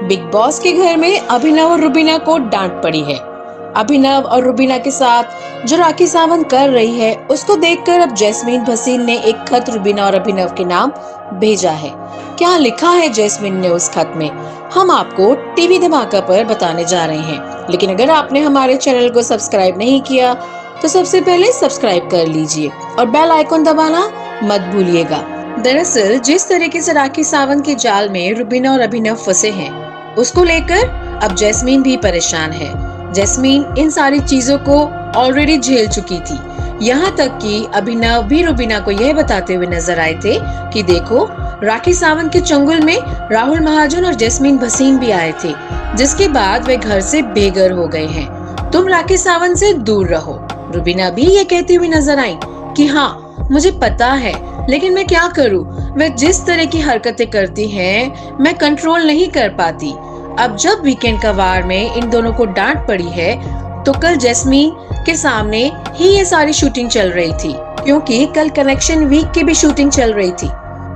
Big boss के घर में अभिनव और रुबीना को डांट पड़ी है। अभिनव और रुबीना के साथ जो राखी सावंत कर रही है उसको देखकर अब जैस्मीन भसीन ने एक खत रुबीना और अभिनव के नाम भेजा है। क्या लिखा है जैस्मीन ने उस खत में, हम आपको टीवी धमाका पर बताने जा रहे हैं। लेकिन अगर आपने हमारे चैनल को सब्सक्राइब नहीं किया तो सबसे पहले सब्सक्राइब कर लीजिए और बेल आइकॉन दबाना मत भूलिएगा। दरअसल जिस तरीके से राखी सावंत के जाल में रुबीना और अभिनव फंसे हैं, उसको लेकर अब जैस्मीन भी परेशान है। जैस्मीन इन सारी चीजों को ऑलरेडी झेल चुकी थी। यहाँ तक कि अभिनव भी रुबीना को यह बताते हुए नजर आए थे कि देखो, राखी सावंत के चंगुल में राहुल महाजन और जैस्मीन भसीन भी आए थे, जिसके बाद वे घर से बेघर हो गए हैं। तुम राखी सावंत से दूर रहो। रुबीना भी ये कहती हुई नजर आई कि हाँ, मुझे पता है, लेकिन मैं क्या करूं? वे जिस तरह की हरकतें करती हैं, मैं कंट्रोल नहीं कर पाती। अब जब वीकेंड का वार में इन दोनों को डांट पड़ी है, तो कल जैस्मीन के सामने ही ये सारी शूटिंग चल रही थी, क्योंकि कल कनेक्शन वीक की भी शूटिंग चल रही थी।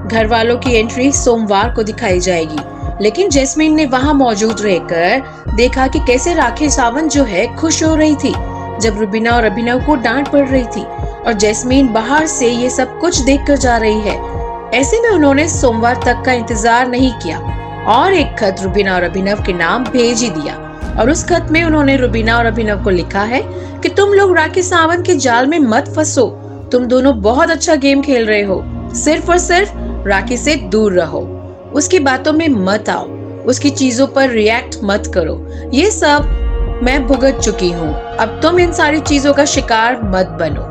घर वालों की एंट्री सोमवार को दिखाई जाएगी, लेकिन जैस्मीन ने वहां मौजूद रहकर देखा कि कैसे राखी सावंत जो है खुश हो रही थी जब रुबीना और अभिनव को डांट पड़ रही थी, और जैस्मीन बाहर से ये सब कुछ देखकर जा रही है। ऐसे में उन्होंने सोमवार तक का इंतजार नहीं किया और एक खत रुबीना और अभिनव के नाम भेज ही दिया। और उस खत में उन्होंने रुबीना और अभिनव को लिखा है कि तुम लोग राखी सावंत के जाल में मत फंसो। तुम दोनों बहुत अच्छा गेम खेल रहे हो, सिर्फ और सिर्फ राखी से दूर रहो, उसकी बातों में मत आओ, उसकी चीजों पर रिएक्ट मत करो। ये सब मैं भुगत चुकी हूँ, अब तुम इन सारी चीजों का शिकार मत बनो।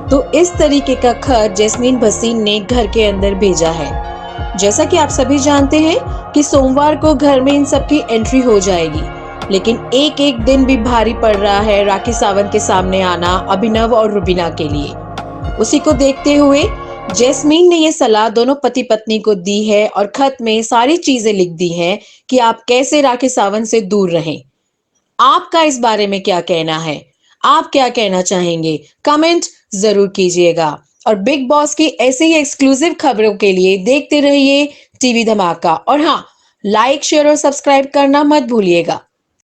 तो इस तरीके का खत जैस्मीन भसीन ने घर के अंदर भेजा है। जैसा कि आप सभी जानते हैं कि सोमवार को घर में इन सब की एंट्री हो जाएगी, लेकिन एक एक दिन भी भारी पड़ रहा है राखी सावंत के सामने आना अभिनव और रुबीना के लिए। उसी को देखते हुए जैस्मीन ने ये सलाह दोनों पति पत्नी को दी है और खत में सारी चीजें लिख दी हैं कि आप कैसे राखी सावंत से दूर रहें। आपका इस बारे में क्या कहना है? आप क्या कहना चाहेंगे? कमेंट जरूर कीजिएगा। और बिग बॉस की ऐसे ही एक्सक्लूसिव खबरों के लिए देखते रहिए टीवी धमाका। और हाँ, लाइक, शेयर और सब्सक्राइब करना मत भूलिएगा।